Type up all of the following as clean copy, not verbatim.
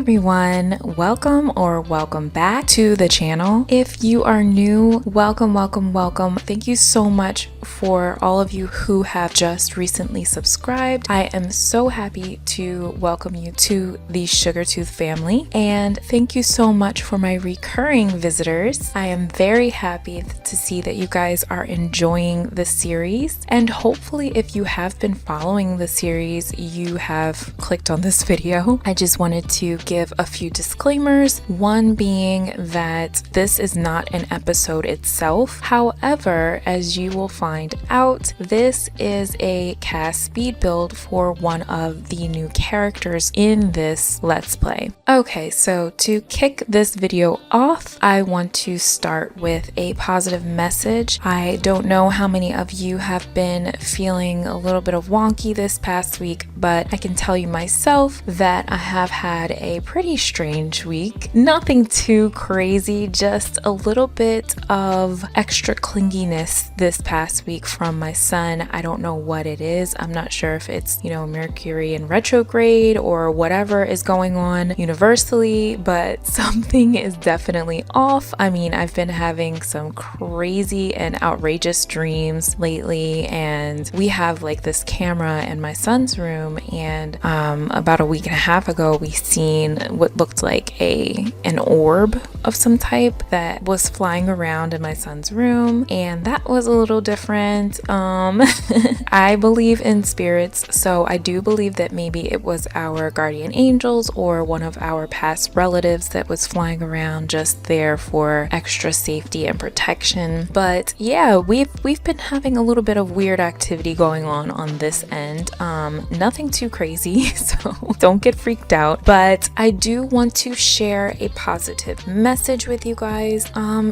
everyone, welcome back to the channel. If you are new, welcome. Thank you so much for all of you who have just recently subscribed. I am so happy to welcome you to the Sugartooth family, and thank you so much for my recurring visitors. I am very happy to see that you guys are enjoying the series, and hopefully if you have been following the series, you have clicked on this video. I just wanted to give a few disclaimers, one being that this is not an episode itself. However, as you will find out, this is a CAS speed build for one of the new characters in this Let's Play. Okay, so to kick this video off, I want to start with a positive message. I don't know how many of you have been feeling a little bit of wonky this past week, but I can tell you myself that I have had a pretty strange week. Nothing too crazy, just a little bit of extra clinginess this past week from my son. I don't know what it is. I'm not sure if it's, Mercury in retrograde or whatever is going on universally, but something is definitely off. I mean, I've been having some crazy and outrageous dreams lately, and we have like this camera in my son's room, and about a week and a half ago we seen what looked like an orb of some type that was flying around in my son's room, and that was a little different. I believe in spirits, so I do believe that maybe it was our guardian angels or one of our past relatives that was flying around just there for extra safety and protection. But yeah, we've been having a little bit of weird activity going on this end. Nothing too crazy, so don't get freaked out, but I do want to share a positive message with you guys,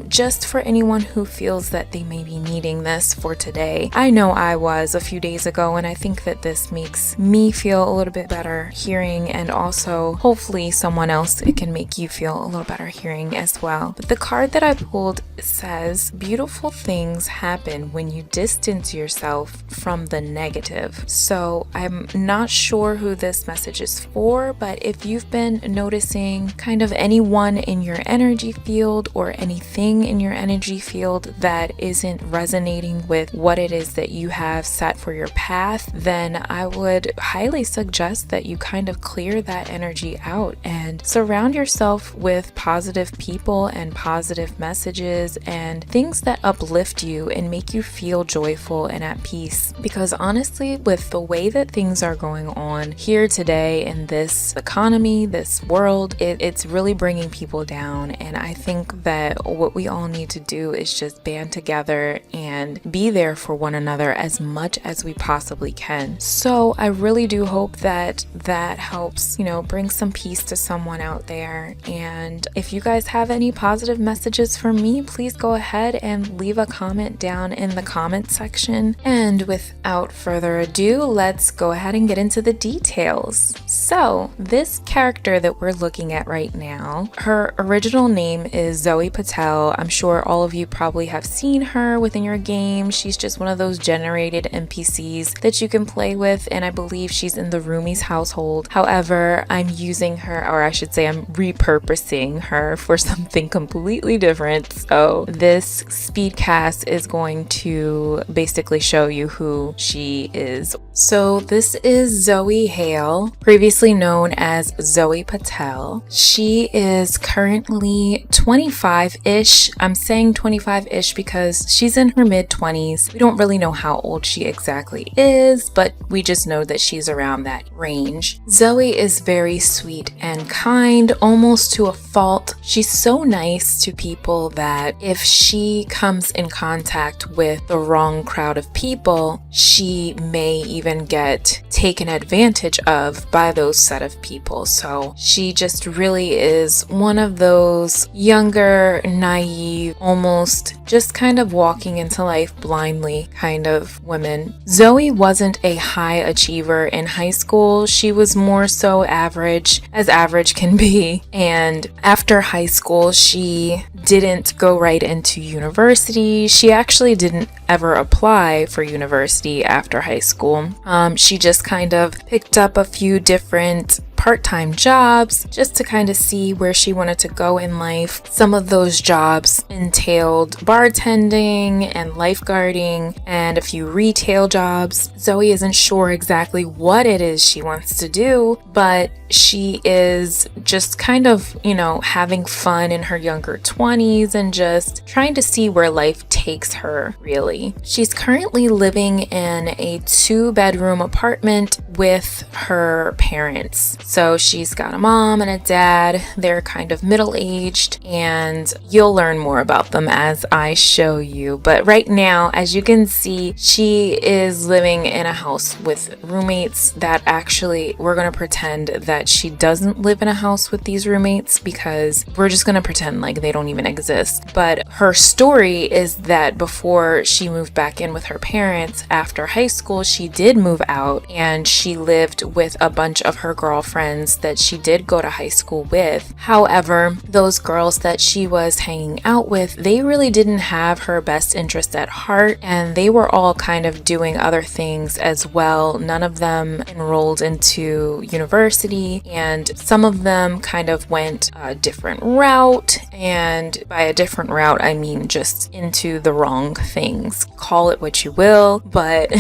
just for anyone who feels that they may be needing this for today. I know I was a few days ago, and I think that this makes me feel a little bit better hearing, and also hopefully someone else, it can make you feel a little better hearing as well. But the card that I pulled says, beautiful things happen when you distance yourself from the negative. So I'm not sure who this message is for, but if you've been noticing kind of anyone in your energy field or anything in your energy field that isn't resonating with what it is that you have set for your path, then I would highly suggest that you kind of clear that energy out and surround yourself with positive people and positive messages and things that uplift you and make you feel joyful and at peace. Because honestly, with the way that things are going on here today in this economy, this world, it's really bringing people down, and I think that what we all need to do is just band together and be there for one another as much as we possibly can. So I really do hope that that helps, bring some peace to someone out there. And if you guys have any positive messages for me, please go ahead and leave a comment down in the comment section. And without further ado, let's go ahead and get into the details. So this character that we're looking at right now, her original name is Zoe Patel. I'm sure all of you probably have seen her within your game. She's just one of those generated NPCs that you can play with, and I believe she's in the Roomies household. However, I'm using her, or I should say I'm repurposing her for something completely different. So this speed cast is going to basically show you who she is. So this is Zoe Hale, previously known as Zoe Patel. She is currently 25-ish. I'm saying 25-ish because she's in her mid-20s. We don't really know how old she exactly is, but we just know that she's around that range. Zoe is very sweet and kind, almost to a fault. She's so nice to people that if she comes in contact with the wrong crowd of people, she may even get taken advantage of by those set of people. So she just really is one of those younger, naive, almost just kind of walking into life blindly kind of women. Zoe wasn't a high achiever in high school. She was more so average, as average can be. And after high school, she didn't go right into university. She actually didn't ever apply for university after high school. She just kind of picked up a few different part-time jobs just to kind of see where she wanted to go in life. Some of those jobs entailed bartending and lifeguarding and a few retail jobs. Zoe isn't sure exactly what it is she wants to do, but she is just kind of, having fun in her younger 20s and just trying to see where life takes her, really. She's currently living in a 2-bedroom apartment with her parents. So she's got a mom and a dad. They're kind of middle-aged, and you'll learn more about them as I show you. But right now, as you can see, she is living in a house with roommates that actually, we're going to pretend that she doesn't live in a house with these roommates because we're just going to pretend like they don't even exist. But her story is that before she moved back in with her parents after high school, she did move out and she lived with a bunch of her girlfriends that she did go to high school with. However, those girls that she was hanging out with, they really didn't have her best interest at heart, and they were all kind of doing other things as well. None of them enrolled into university, and some of them kind of went a different route, and by a different route I mean just into the wrong things. Call it what you will, but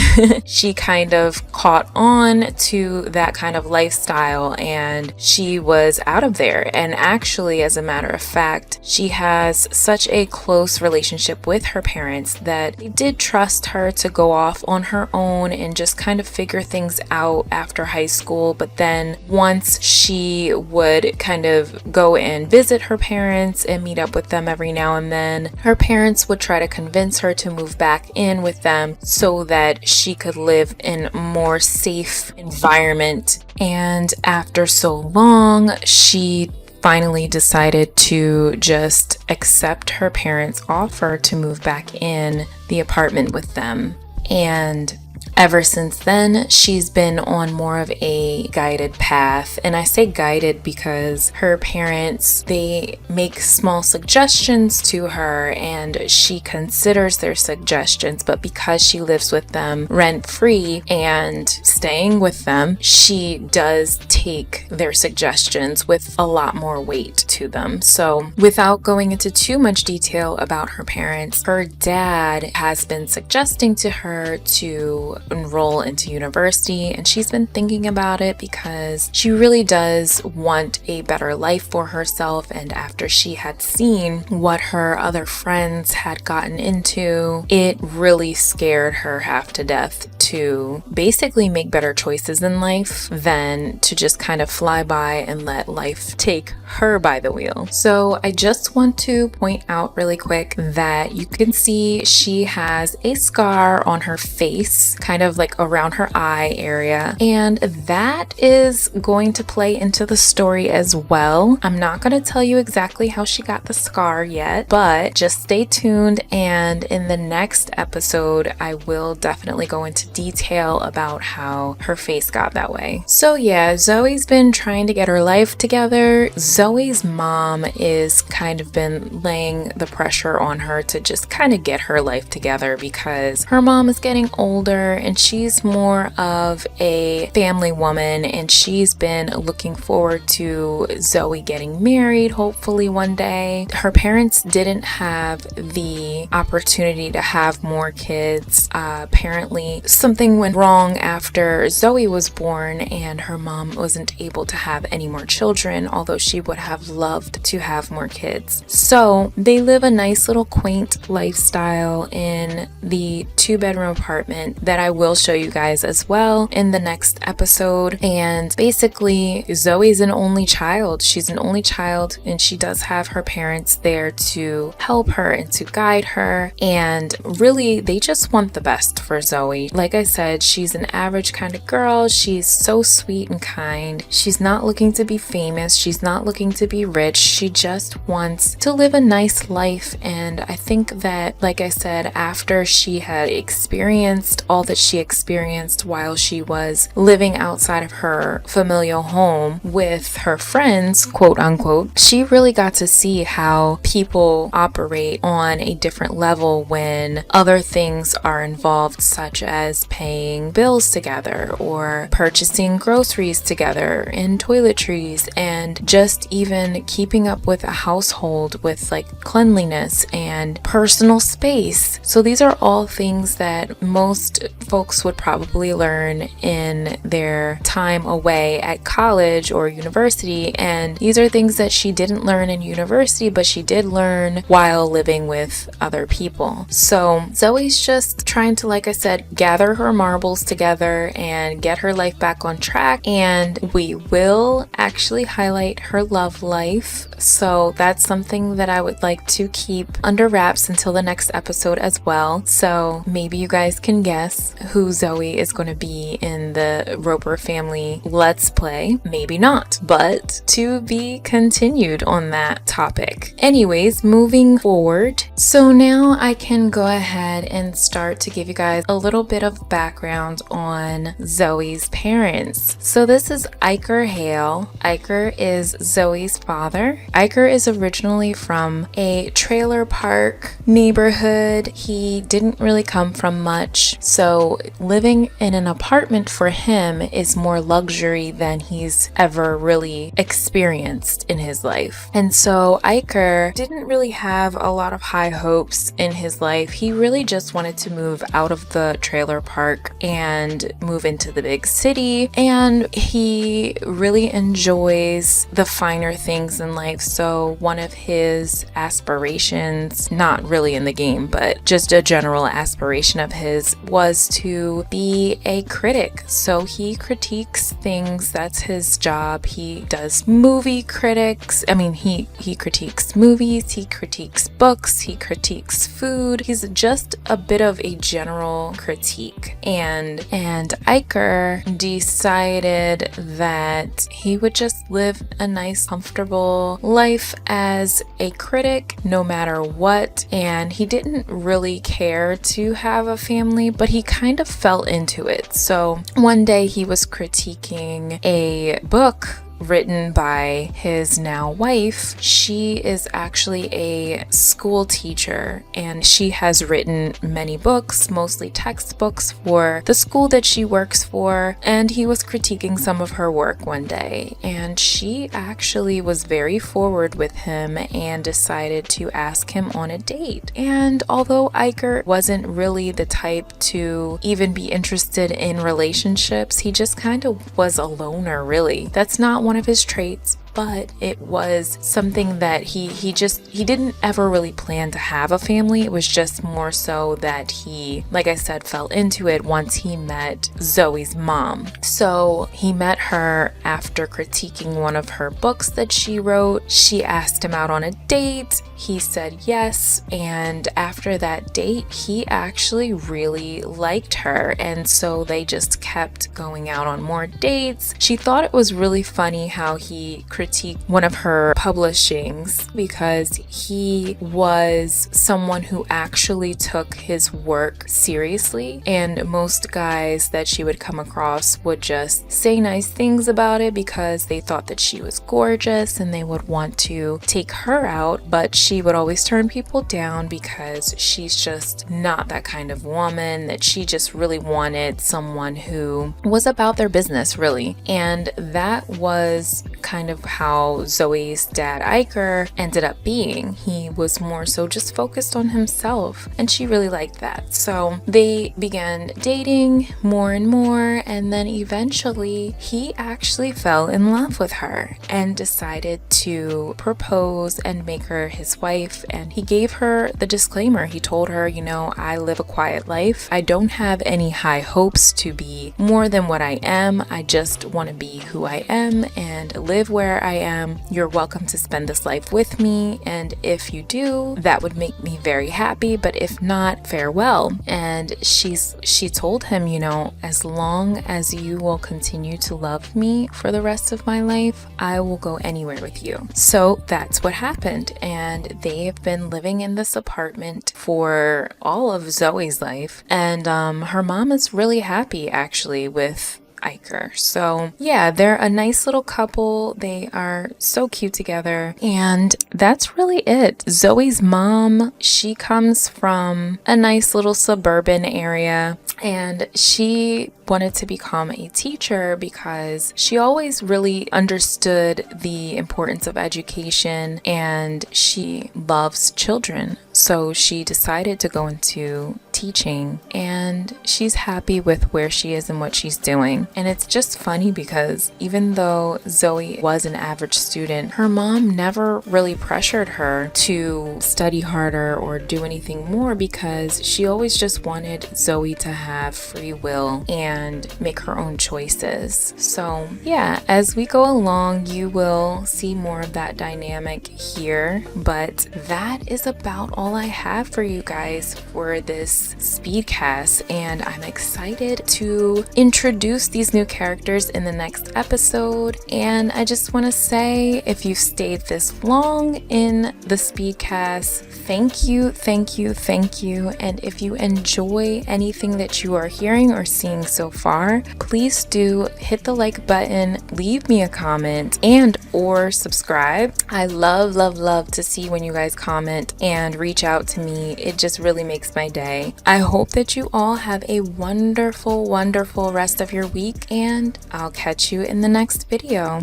she kind of caught on to that kind of lifestyle and she was out of there. And actually, as a matter of fact, she has such a close relationship with her parents that they did trust her to go off on her own and just kind of figure things out after high school. But then once she would kind of go and visit her parents and meet up with them every now and then, her parents would try to convince her to move back in with them so that she could live in a more safe environment. And after so long, she finally decided to just accept her parents' offer to move back in the apartment with them. And ever since then, she's been on more of a guided path. And I say guided because her parents, they make small suggestions to her and she considers their suggestions. But because she lives with them rent-free and staying with them, she does take their suggestions with a lot more weight to them. So without going into too much detail about her parents, her dad has been suggesting to her to enroll into university, and she's been thinking about it because she really does want a better life for herself. And after she had seen what her other friends had gotten into, it really scared her half to death to basically make better choices in life than to just kind of fly by and let life take her by the wheel. So I just want to point out really quick that you can see she has a scar on her face, kind of like around her eye area, and that is going to play into the story as well. I'm not going to tell you exactly how she got the scar yet, but just stay tuned, and in the next episode I will definitely go into detail about how her face got that way. So yeah, Zoe's been trying to get her life together. Zoe's mom is kind of been laying the pressure on her to just kind of get her life together because her mom is getting older and she's more of a family woman, and she's been looking forward to Zoe getting married hopefully one day. Her parents didn't have the opportunity to have more kids. Apparently something went wrong after Zoe was born and her mom wasn't able to have any more children, although she would have loved to have more kids. So they live a nice little quaint lifestyle in the 2-bedroom apartment that I will show you guys as well in the next episode. And basically, Zoe's an only child. She's an only child and she does have her parents there to help her and to guide her. And really, they just want the best for Zoe. Like I said, she's an average kind of girl. She's so sweet and kind. She's not looking to be famous. She's not looking to be rich. She just wants to live a nice life. And I think that, like I said, after she had experienced all that she experienced while she was living outside of her familial home with her friends, quote unquote, she really got to see how people operate on a different level when other things are involved, such as paying bills together or purchasing groceries together and toiletries, and just even keeping up with a household with like cleanliness and personal space. So these are all things that most folks would probably learn in their time away at college or university, and these are things that she didn't learn in university, but she did learn while living with other people. So Zoe's just trying to, like I said, gather her marbles together and get her life back on track, and we will actually highlight her love life. So that's something that I would like to keep under wraps until the next episode as well. So maybe you guys can guess who Zoe is going to be in the Roper family Let's Play. Maybe not, but to be continued on that topic. Anyways, moving forward. So now I can go ahead and start to give you guys a little bit of background on Zoe's parents. So this is Iker Hale. Iker is Zoe's father. Iker is originally from a trailer park neighborhood. He didn't really come from much, so living in an apartment for him is more luxury than he's ever really experienced in his life. And so Iker didn't really have a lot of high hopes in his life. He really just wanted to move out of the trailer park and move into the big city, and he really enjoys the finer things in life. So one of his aspirations, not really in the game, but just a general aspiration of his, was to be a critic. So he critiques things. That's his job. He does movie critics. I mean, he critiques movies, he critiques books, he critiques food. He's just a bit of a general critique. And Iker decided that he would just live a nice, comfortable life as a critic no matter what. And he didn't really care to have a family, but he kind of fell into it. So one day he was critiquing a book written by his now wife. She is actually a school teacher, and she has written many books, mostly textbooks, for the school that she works for. And he was critiquing some of her work one day, and she actually was very forward with him and decided to ask him on a date. And although Iker wasn't really the type to even be interested in relationships, he just kind of was a loner, really. That's not one of his traits, but it was something that he didn't ever really plan to have a family. It was just more so that he, like I said, fell into it once he met Zoe's mom. So he met her after critiquing one of her books that she wrote. She asked him out on a date. He said yes, and after that date, he actually really liked her, and so they just kept going out on more dates. She thought it was really funny how he critiqued one of her publishings, because he was someone who actually took his work seriously, and most guys that she would come across would just say nice things about it because they thought that she was gorgeous and they would want to take her out, but she would always turn people down because she's just not that kind of woman, that she just really wanted someone who was about their business, really. And that was kind of how Zoe's dad, Iker, ended up being. He was more so just focused on himself, and she really liked that. So they began dating more and more, and then eventually he actually fell in love with her and decided to propose and make her his wife. And he gave her the disclaimer. He told her, you know, I live a quiet life. I don't have any high hopes to be more than what I am. I just want to be who I am and live where where I am, you're welcome to spend this life with me. And if you do, that would make me very happy. But if not, farewell. And she told him, you know, as long as you will continue to love me for the rest of my life, I will go anywhere with you. So that's what happened. And they have been living in this apartment for all of Zoe's life. And her mom is really happy actually with Iker. So yeah, they're a nice little couple. They are so cute together. And that's really it. Zoe's mom, she comes from a nice little suburban area, and she wanted to become a teacher because she always really understood the importance of education and she loves children. So she decided to go into teaching, and she's happy with where she is and what she's doing. And it's just funny because even though Zoe was an average student, her mom never really pressured her to study harder or do anything more, because she always just wanted Zoe to have free will and make her own choices. So yeah, as we go along, you will see more of that dynamic here. But that is about all I have for you guys for this speed cast, and I'm excited to introduce these new characters in the next episode. And I just want to say, if you've stayed this long in the speed cast, thank you. And if you enjoy anything that you are hearing or seeing so far, please do hit the like button, leave me a comment, and or subscribe. I love to see when you guys comment and reach out to me. It just really makes my day. I hope that you all have a wonderful rest of your week, and I'll catch you in the next video.